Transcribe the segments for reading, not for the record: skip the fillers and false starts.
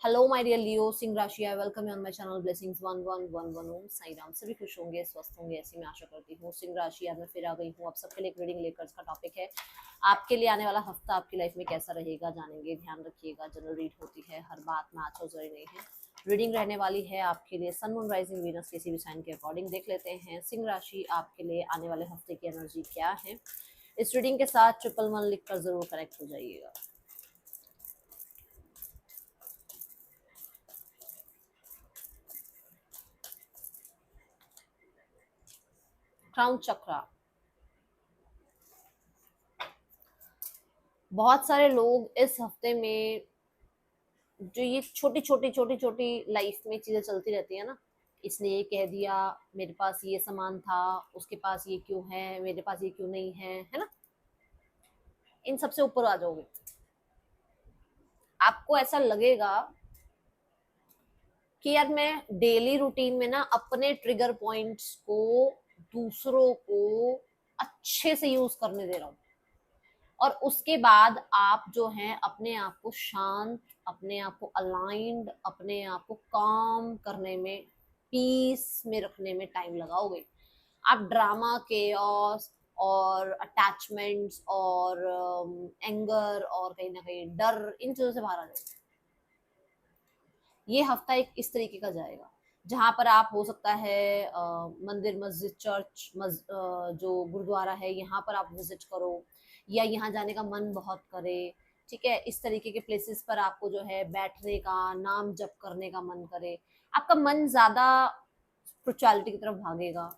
Hello my dear लियो सिंह राशि, I welcome you on my channel blessings 1111 ओम साई राम। सभी खुश होंगे, स्वस्थ होंगे, ऐसी मैं आशा करती हूँ। सिंह राशि आज मैं फिर आ गई हूँ आप सबके लिए एक रीडिंग लेकर। इसका टॉपिक है आपके लिए आने वाला हफ्ता आपकी लाइफ में कैसा रहेगा, जानेंगे। ध्यान रखिएगा, जनरल रीड होती है, हर बात में आज जरूरी नहीं है। रीडिंग रहने वाली है आपके लिए सन मून राइजिंग वीनस किसी भी साइन के अकॉर्डिंग। देख लेते हैं सिंह राशि आपके लिए आने वाले हफ्ते की एनर्जी क्या है। इस रीडिंग के साथ 111 लिखकर जरूर कनेक्ट हो जाइएगा। क्राउन चक्रा। बहुत सारे लोग इस हफ्ते में जो ये छोटी छोटी लाइफ में चीजें चलती रहती है ना, इसने ये कह दिया, मेरे पास ये सामान था, उसके पास ये क्यों है, मेरे पास ये क्यों नहीं है ना। इन सबसे ऊपर आ जाओगे, आपको ऐसा लगेगा कि यार मैं डेली रूटीन में ना अपने ट्रिगर पॉइंट्स को दूसरों को अच्छे से यूज करने दे रहा हूँ। और उसके बाद आप जो हैं अपने आप को शांत, अपने आप को अलाइंड, अपने आप को काम करने में, पीस में रखने में टाइम लगाओगे। आप ड्रामा, केओस और अटैचमेंट्स और एंगर और कहीं ना कहीं डर, इन चीजों से बाहर आ जाओगे। ये हफ्ता एक इस तरीके का जाएगा जहां पर आप हो सकता है मंदिर, मस्जिद, चर्च, जो गुरुद्वारा है यहाँ पर आप विजिट करो, या यहाँ जाने का मन बहुत करे। ठीक है, इस तरीके के प्लेसेस पर आपको जो है बैठने का, नाम जप करने का मन करे। आपका मन ज्यादा स्पिरिचुअलिटी की तरफ भागेगा।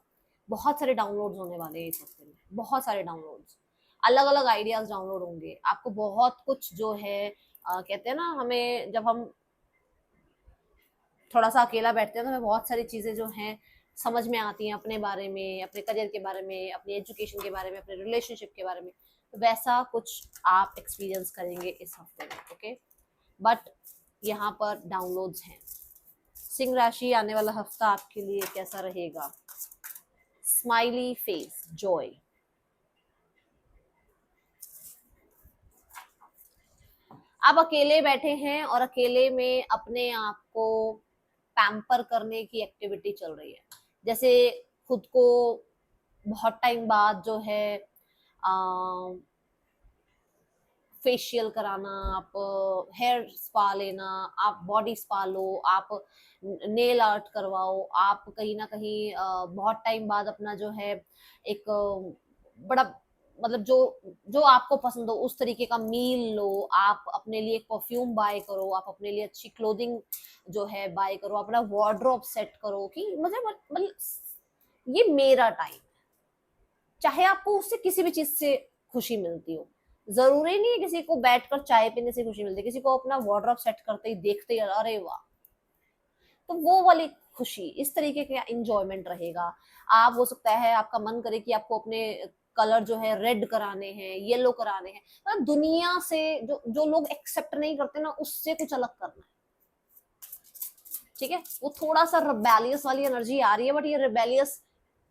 बहुत सारे डाउनलोड्स होने वाले हैं इस हफ्ते में, बहुत सारे डाउनलोड्स, अलग अलग आइडियाज डाउनलोड होंगे। आपको बहुत कुछ जो है कहते हैं ना, हमें जब हम थोड़ा सा अकेला बैठते हैं तो हमें बहुत सारी चीजें जो हैं समझ में आती हैं, अपने बारे में, अपने करियर के बारे में, अपनी एजुकेशन के बारे में, अपने रिलेशनशिप के बारे में। तो वैसा कुछ आप एक्सपीरियंस करेंगे इस हफ्ते में। ओके, बट यहाँ पर डाउनलोड्स हैं। सिंह राशि आने वाला हफ्ता आपके लिए कैसा रहेगा। Smiley face, Joy. आप अकेले बैठे हैं और अकेले में अपने आप को पैम्पर करने की एक्टिविटी चल रही है। जैसे खुद को बहुत टाइम बाद जो है फेशियल कराना, आप हेयर स्पा लेना, आप बॉडी स्पा लो, आप नेल आर्ट करवाओ, आप कहीं ना कहीं बहुत टाइम बाद अपना जो है एक बड़ा, मतलब जो जो आपको पसंद हो उस तरीके का मील लो, आप अपने लिए परफ्यूम बाय करो, आप अपने लिए अच्छी क्लोथिंग जो है बाय करो, अपना वार्डरोब सेट करो कि मतलब ये मेरा टाइम। चाहे आपको उससे किसी भी चीज से खुशी मिलती हो, जरूरी नहीं है किसी को बैठकर चाय पीने से खुशी मिलती है, किसी को अपना वार्डरोब सेट करते ही देखते ही अरे वाह, तो वो वाली खुशी, इस तरीके का इंजॉयमेंट रहेगा। आप हो सकता है आपका मन करे कि आपको अपने कलर जो है रेड कराने हैं, येलो कराने हैं, मतलब दुनिया से जो जो लोग एक्सेप्ट नहीं करते ना, उससे कुछ अलग करना है। ठीक है, वो थोड़ा सा रिबेलियस वाली एनर्जी आ रही है, बट ये रिबेलियस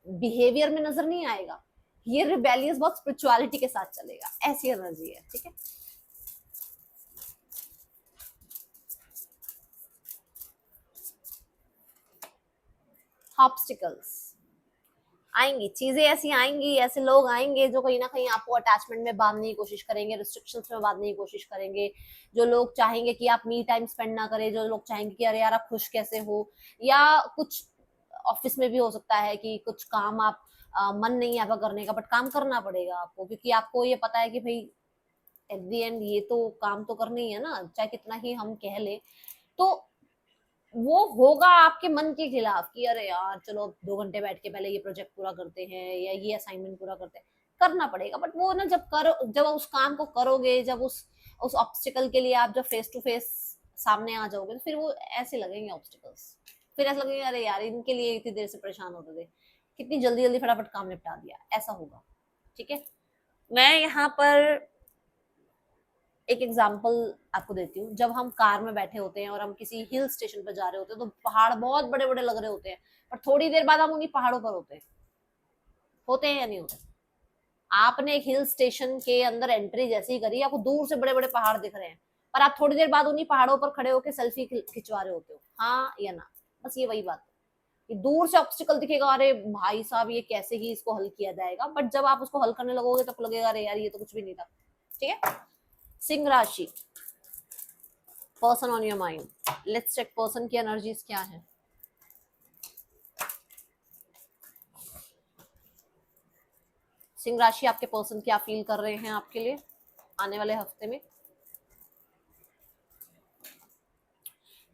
बिहेवियर में नजर नहीं आएगा, ये रिबेलियस बहुत स्पिरिचुअलिटी के साथ चलेगा, ऐसी एनर्जी है। ठीक है, ऑब्स्टिकल्स आएंगी, चीजें ऐसी आएंगी, ऐसे लोग आएंगे जो कहीं ना कहीं आपको अटैचमेंट में बांधने की कोशिश करेंगे, रिस्ट्रिक्शंस में बांधने की कोशिश करेंगे। जो लोग चाहेंगे कि आप मी टाइम स्पेंड ना करें, जो लोग चाहेंगे कि अरे यार आप खुश कैसे हो, या कुछ ऑफिस में भी हो सकता है कि कुछ काम आप मन नहीं है आपका करने का, बट काम करना पड़ेगा आपको, क्योंकि आपको ये पता है कि भाई एट दी एंड ये तो काम तो करना ही है ना, चाहे कितना ही हम कह ले। तो वो होगा आपके मन के खिलाफ कि अरे यार चलो 2 घंटे बैठ के पहले ये प्रोजेक्ट पूरा करते हैं या ये असाइनमेंट पूरा करते हैं, करना पड़ेगा। बट वो ना, जब उस काम को करोगे, जब उस ऑब्स्टिकल के लिए आप जब फेस टू फेस सामने आ जाओगे, तो फिर वो ऐसे लगेंगे ऑब्स्टिकल्स, फिर ऐसा लगेगा अरे यार इनके लिए इतनी देर से परेशान होते थे, कितनी जल्दी जल्दी फटाफट काम निपटा दिया, ऐसा होगा। ठीक है, मैं यहाँ पर एक एग्जाम्पल आपको देती हूँ। जब हम कार में बैठे होते हैं और हम किसी हिल स्टेशन पर जा रहे होते हैं, तो पहाड़ बहुत बड़े बड़े लग रहे होते हैं, पर थोड़ी देर बाद हम उन्हीं पहाड़ों पर होते हैं या नहीं होते। आपने एक हिल स्टेशन के अंदर एंट्री जैसे ही करी, आपको दूर से बड़े बड़े पहाड़ दिख रहे हैं, पर आप थोड़ी देर बाद उन्हीं पहाड़ों पर खड़े होकर सेल्फी खिंचवा रहे होते हो, हाँ या ना, बस ये वही बात है कि दूर से ऑब्स्टिकल दिखेगा, अरे भाई साहब ये कैसे ही इसको हल किया जाएगा, बट जब आप उसको हल करने लगोगे तब लगेगा अरे यार ये तो कुछ भी नहीं था। ठीक है, सिंह राशि, person on your mind, let's check person की एनर्जीज क्या है। सिंह राशि, आपके पर्सन क्या फील कर रहे हैं आपके लिए आने वाले हफ्ते में।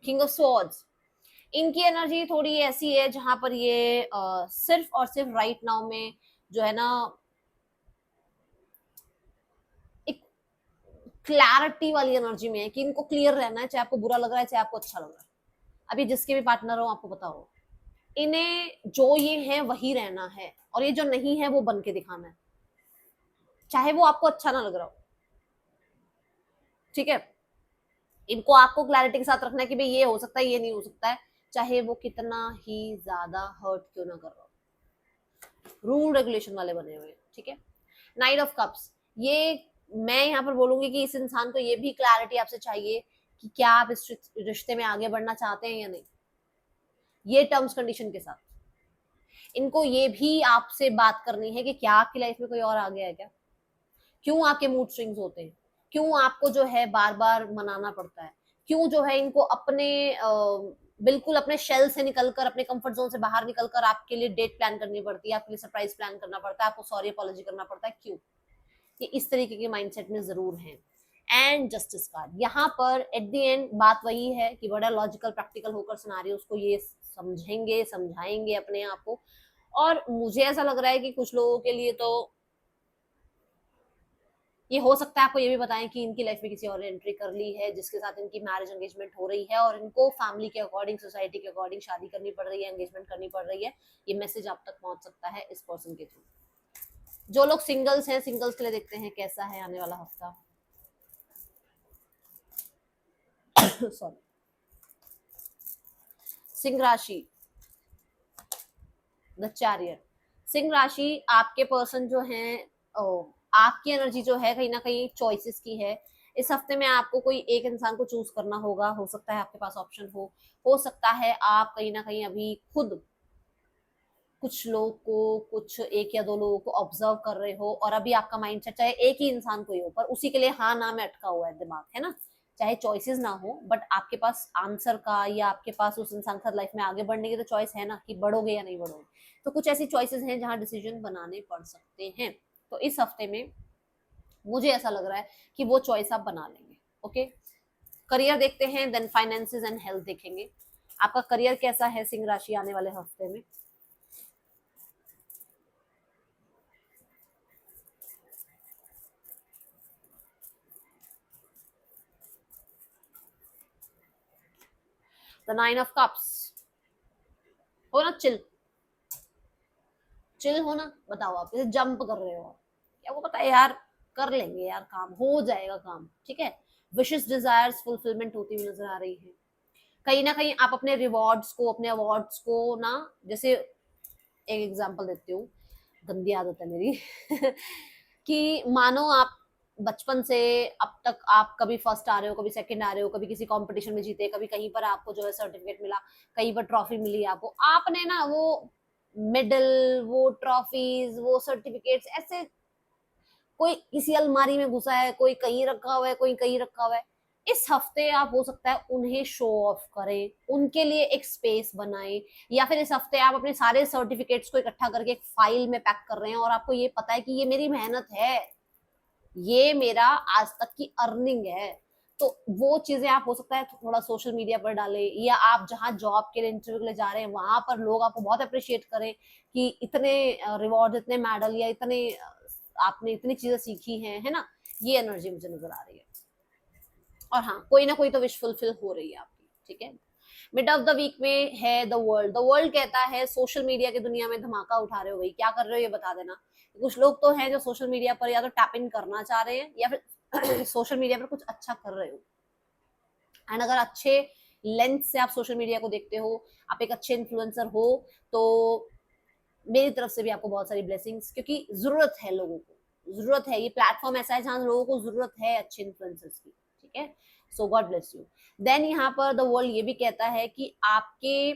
किंग ऑफ स्वॉर्ड्स, इनकी एनर्जी थोड़ी ऐसी है जहां पर ये सिर्फ और सिर्फ राइट नाउ में जो है ना एक क्लैरिटी वाली एनर्जी में है कि इनको क्लियर रहना है, चाहे आपको बुरा लग रहा है चाहे आपको अच्छा लग रहा है। अभी जिसके भी पार्टनर हो आपको पता हो, इन्हें जो ये है वही रहना है और ये जो नहीं है वो बन के दिखाना है, चाहे वो आपको अच्छा ना लग रहा हो। ठीक है, इनको आपको क्लैरिटी के साथ रखना है कि भाई ये हो सकता है ये नहीं हो सकता है, चाहे वो कितना ही ज्यादा हर्ट क्यों ना कर रहा हो। रूल रेगुलेशन वाले बने हुए हैं। ठीक है, नाइट ऑफ कप्स, ये मैं यहाँ पर बोलूंगी कि इस इंसान को ये भी क्लैरिटी आपसे चाहिए कि क्या आप इस रिश्ते में आगे बढ़ना चाहते हैं या नहीं, ये टर्म्स कंडीशन के साथ। इनको ये भी आपसे बात करनी है कि क्या आपकी लाइफ में कोई और आ गया है क्या, क्यों आपके मूड स्विंग्स होते हैं, क्यों आपको जो है बार बार मनाना पड़ता है, क्यों जो है इनको अपने बिल्कुल अपने शेल से निकलकर अपने कंफर्ट जोन से बाहर निकलकर आपके लिए डेट प्लान करनी पड़ती है, आपके लिए सरप्राइज प्लान करना पड़ता है, आपको सॉरी अपॉलॉजी करना पड़ता है, क्यों। ये इस तरीके के माइंडसेट में जरूर हैं। एंड जस्टिस कार्ड, यहाँ पर एट द एंड बात वही है कि बड़ा लॉजिकल प्रैक्टिकल होकर सिनारियोस को ये समझेंगे समझाएंगे अपने आप को। और मुझे ऐसा लग रहा है कि कुछ लोगों के लिए तो ये हो सकता है आपको ये भी बताएं कि इनकी लाइफ में किसी और ने एंट्री कर ली है जिसके साथ इनकी मैरिज एंगेजमेंट हो रही है और इनको फैमिली के अकॉर्डिंग सोसाइटी के अकॉर्डिंग शादी करनी पड़ रही है, एंगेजमेंट करनी पड़ रही है। ये मैसेज आप तक पहुंच सकता है इस पर्सन के थ्रू। जो लोग सिंगल्स हैं, सिंगल्स के लिए देखते हैं कैसा है आने वाला हफ्ता। सॉरी, सिंह राशि, द चैरियट। सिंह राशि, आपके पर्सन जो है आपकी एनर्जी जो है कहीं ना कहीं चॉइसेस की है। इस हफ्ते में आपको कोई एक इंसान को चूज करना होगा, हो सकता है आपके पास ऑप्शन हो सकता है आप कहीं ना कहीं अभी खुद कुछ लोग को, कुछ एक या दो लोगों को ऑब्जर्व कर रहे हो और अभी आपका माइंडसेट चाहे एक ही इंसान को ही हो पर उसी के लिए हाँ ना में अटका हुआ है दिमाग, है ना। चाहे चॉइसेस ना हो बट आपके पास आंसर का या आपके पास उस इंसान के साथ लाइफ में आगे बढ़ने की तो चॉइस है ना कि बढ़ोगे या नहीं बढ़ोगे। तो कुछ ऐसी चॉइसेस हैं जहां डिसीजन बनाने पड़ सकते हैं। तो इस हफ्ते में मुझे ऐसा लग रहा है कि वो चॉइस आप बना लेंगे। ओके, करियर देखते हैं, देन फाइनेंसेस एंड हेल्थ देखेंगे। आपका करियर कैसा है सिंह राशि आने वाले हफ्ते में। द नाइन ऑफ कप्स, हो ना चिल, चिल हो ना, बताओ आप जैसे जंप कर रहे हो, क्या वो पता है यार कर लेंगे यार, काम हो जाएगा काम। ठीक है, विशेस डिजायर्स फुलफिलमेंट होती हुई नजर आ रही है। कहीं ना कहीं आप अपने रिवॉर्ड्स को, अपने अवार्ड्स को ना, जैसे एक एग्जांपल देती हूँ, गंदी आदत है मेरी कि मानो आप बचपन से अब तक आप कभी फर्स्ट आ रहे हो, कभी सेकंड आ रहे हो, कभी किसी कंपटीशन में जीते, कभी कहीं पर आपको जो है सर्टिफिकेट मिला, कहीं पर ट्रॉफी मिली आपको, आपने ना वो मेडल, वो ट्रॉफीज, वो सर्टिफिकेट्स ऐसे कोई किसी अलमारी में घुसा है, कोई कहीं रखा हुआ है, कोई कहीं रखा हुआ है। इस हफ्ते आप हो सकता है उन्हें शो ऑफ करें, उनके लिए एक स्पेस बनाएं, या फिर इस हफ्ते आप अपने सारे सर्टिफिकेट्स को इकट्ठा करके एक फाइल में पैक कर रहे हैं और आपको ये पता है कि ये मेरी मेहनत है, ये मेरा आज तक की अर्निंग है। तो वो चीजें आप हो सकता है थोड़ा सोशल मीडिया पर डालें, या आप जहां जॉब के लिए इंटरव्यू के लिए जा रहे हैं वहां पर लोग आपको बहुत अप्रिशिएट करें कि इतने रिवॉर्ड, इतने मेडल, या इतने आपने इतनी चीजें सीखी हैं, है ना। ये एनर्जी मुझे नजर आ रही है। और हाँ, कोई ना कोई तो विश फुलफिल हो रही है आपकी। ठीक है, मिड ऑफ द वीक में है द वर्ल्ड। द वर्ल्ड कहता है सोशल मीडिया की दुनिया में धमाका उठा रहे हो भाई, क्या कर रहे हो ये बता देना। कुछ लोग तो हैं जो सोशल मीडिया पर या तो टैप इन करना चाह रहे हैं या फिर सोशल मीडिया पर कुछ अच्छा कर रहे हो। एंड अगर अच्छे लेंस से आप सोशल मीडिया को देखते हो, आप एक अच्छे इन्फ्लुएंसर हो, तो मेरी तरफ से भी आपको बहुत सारी ब्लेसिंग्स, क्योंकि जरूरत है लोगों को, जरूरत है, ये प्लेटफॉर्म ऐसा है जहां लोगों को जरूरत है अच्छे इन्फ्लुएंसर्स की। ठीक है, सो गॉड ब्लेस यू। देन यहाँ पर द वर्ल्ड ये भी कहता है कि आपके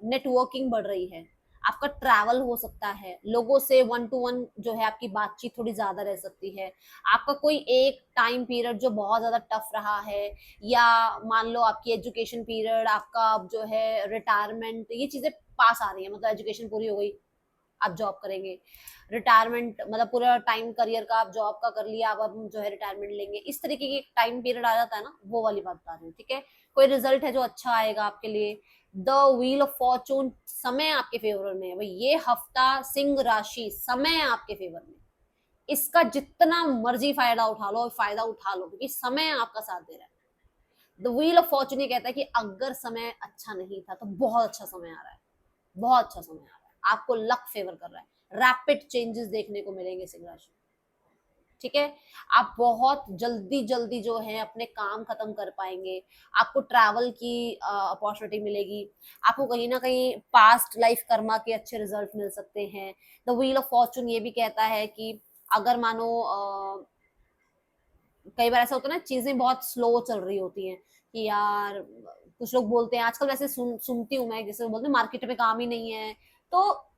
नेटवर्किंग बढ़ रही है, आपका ट्रैवल हो सकता है, लोगों से वन टू वन जो है आपकी बातचीत थोड़ी ज्यादा रह सकती है। आपका कोई एक टाइम पीरियड जो बहुत ज्यादा टफ रहा है, या मान लो आपकी एजुकेशन पीरियड, आपका जो है रिटायरमेंट, ये चीजें पास आ रही है, मतलब एजुकेशन पूरी हो गई, आप जॉब करेंगे, रिटायरमेंट मतलब पूरा टाइम करियर का आप जॉब का कर लिया, अब जो है रिटायरमेंट लेंगे, इस तरीके की टाइम पीरियड आ जाता है ना, वो वाली बात बता रही हूँ, ठीक है। कोई रिजल्ट है जो अच्छा आएगा आपके लिए। द व्हील ऑफ फॉर्चून, समय आपके फेवर में है भाई, ये हफ्ता सिंह राशि समय आपके फेवर में, इसका जितना मर्जी फायदा उठा लो, फायदा उठा लो, क्योंकि समय आपका साथ दे रहा है। द व्हील ऑफ फॉर्चून ये कहता है कि अगर समय अच्छा नहीं था तो बहुत अच्छा समय आ रहा है, बहुत अच्छा समय आ रहा है, आपको लक फेवर कर रहा है, रैपिड चेंजेस देखने को मिलेंगे सिंह राशि, ठीक है। आप बहुत जल्दी जल्दी जो है अपने काम खत्म कर पाएंगे, आपको ट्रैवल की अपॉर्चुनिटी मिलेगी, आपको कहीं ना कहीं पास्ट लाइफ कर्मा के अच्छे रिजल्ट मिल सकते हैं। द व्हील ऑफ फॉर्चून ये भी कहता है कि अगर मानो कई बार ऐसा होता है ना, चीजें बहुत स्लो चल रही होती हैं कि यार, कुछ लोग बोलते हैं आजकल, वैसे सुनती हूँ मैं, जैसे बोलते हैं मार्केट में काम ही नहीं है, तो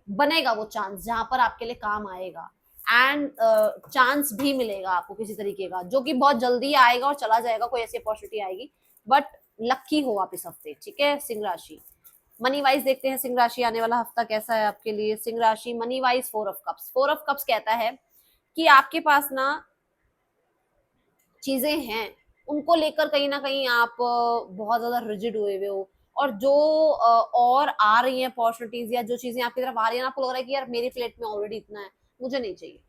बनेगा वो चांस जहां पर आपके लिए काम आएगा, एंड चांस भी मिलेगा आपको किसी तरीके का, जो कि बहुत जल्दी आएगा और चला जाएगा, कोई ऐसी अपॉर्चुनिटी आएगी, बट लक्की हो आप इस हफ्ते, ठीक है। सिंह राशि मनी वाइज देखते हैं, सिंह राशि आने वाला हफ्ता कैसा है आपके लिए। सिंह राशि money wise four of cups, four of cups कहता है कि आपके पास ना चीजें हैं, उनको लेकर कहीं ना कहीं आप बहुत ज्यादा रिजिड हुए हुए हो, और जो और आ रही है अपॉर्चुनिटीज, या जो चीजें आपकी तरफ आ रही है, आपको लग रहा है कि यार मेरी प्लेट में ऑलरेडी इतना है, मुझे नहीं चाहिए।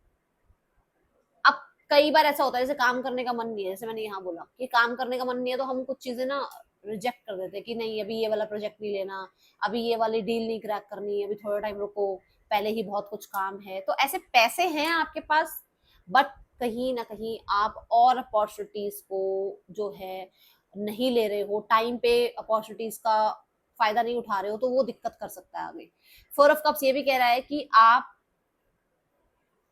अब कई बार ऐसा होता है, जैसे काम करने का मन नहीं है, जैसे मैंने यहाँ बोला कि काम करने का मन नहीं है, तो हम कुछ चीजें ना रिजेक्ट कर देते हैं कि नहीं, अभी ये वाला प्रोजेक्ट नहीं लेना, अभी ये वाली डील नहीं क्रैक करनी है, अभी थोड़ा टाइम रुको, पहले ही बहुत कुछ काम है। तो ऐसे पैसे हैं आपके पास, बट कहीं ना कहीं आप और अपॉर्चुनिटीज को जो है नहीं ले रहे हो, टाइम पे अपॉर्चुनिटीज का फायदा नहीं उठा रहे हो, तो वो दिक्कत कर सकता है आगे। फोर ऑफ कप्स ये भी कह रहा है कि आप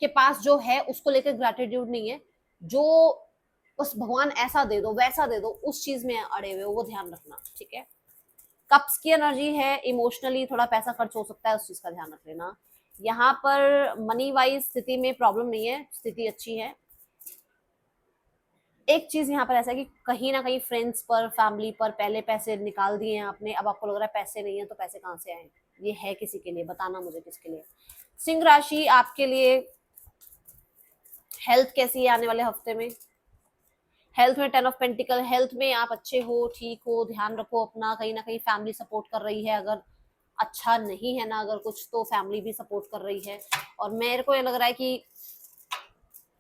के पास जो है उसको लेकर ग्रेटिट्यूड नहीं है, जो बस भगवान ऐसा दे दो वैसा दे दो, उस चीज में अड़े हुए हो, वो ध्यान रखना, ठीक है। कप्स की एनर्जी है, इमोशनली थोड़ा पैसा खर्च हो सकता है, उस चीज का ध्यान रख लेना। यहाँ पर मनी वाइज स्थिति में प्रॉब्लम नहीं है, स्थिति अच्छी है। एक चीज यहाँ पर ऐसा है कि कहीं ना कहीं फ्रेंड्स पर, फैमिली पर पहले पैसे निकाल दिए हैं आपने, अब आपको लग रहा है पैसे नहीं है, तो पैसे कहाँ से आए, ये है किसी के लिए, बताना मुझे किसके लिए। सिंह राशि आपके लिए हेल्थ कैसी है आने वाले हफ्ते में। हेल्थ में 10 ऑफ पेंटिकल, हेल्थ में आप अच्छे हो, ठीक हो, ध्यान रखो अपना, कहीं ना कहीं फैमिली सपोर्ट कर रही है, अगर अच्छा नहीं है ना अगर कुछ, तो फैमिली भी सपोर्ट कर रही है, और मेरे को ये लग रहा है कि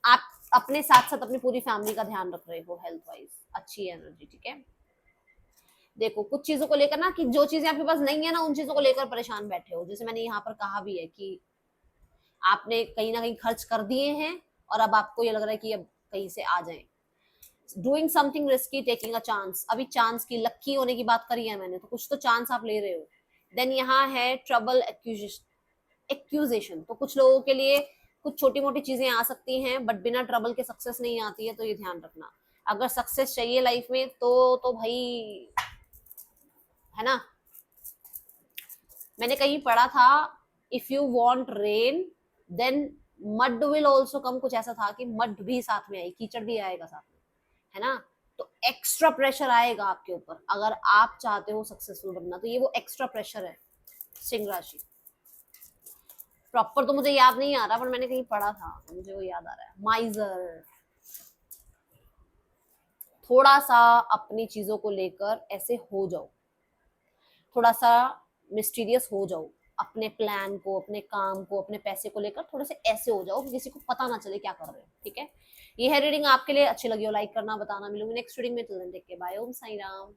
आप अपने साथ साथ अपनी पूरी फैमिली का ध्यान रख रहे हो, हेल्थ वाइज अच्छी एनर्जी, ठीक है। देखो कुछ चीजों को लेकर ना, कि जो चीजें आपके पास नहीं है ना, उन चीजों को लेकर परेशान बैठे हो, जैसे मैंने यहाँ पर कहा भी है कि आपने कहीं ना कहीं खर्च कर दिए हैं, और अब आपको ये लग रहा है कि अब कहीं से आ जाए। Doing something risky, taking a chance, अभी चांस की, लक्की होने की बात करी है मैंने, तो कुछ तो चांस आप ले रहे हो। देन यहाँ है ट्रबल एक्यूजेशन, तो कुछ लोगों के लिए कुछ छोटी मोटी चीजें आ सकती हैं, बट बिना ट्रबल के सक्सेस नहीं आती है, तो ये ध्यान रखना। अगर सक्सेस चाहिए लाइफ में तो भाई, है ना, मैंने कहीं पढ़ा था, if you want rain then mud will also come, कुछ ऐसा था कि मड भी साथ में आई, कीचड़ भी आएगा साथ में, है ना। तो एक्स्ट्रा प्रेशर आएगा आपके ऊपर, अगर आप चाहते हो सक्सेसफुल बनना, तो ये वो एक्स्ट्रा प्रेशर है। सिंह राशि प्रॉपर तो मुझे याद नहीं आ रहा, पर मैंने कहीं पढ़ा था, मुझे वो याद आ रहा है। माइजर, थोड़ा सा अपनी चीजों को लेकर ऐसे हो जाओ, थोड़ा सा मिस्टीरियस हो जाओ, अपने प्लान को, अपने काम को, अपने पैसे को लेकर थोड़े से ऐसे हो जाओ कि किसी को पता ना चले क्या कर रहे हो, ठीक है। ये है रीडिंग, आपके लिए अच्छी लगी हो लाइक करना, बताना। मिलूंगी नेक्स्ट रीडिंग में, till then take care, bye, Om Sai Ram.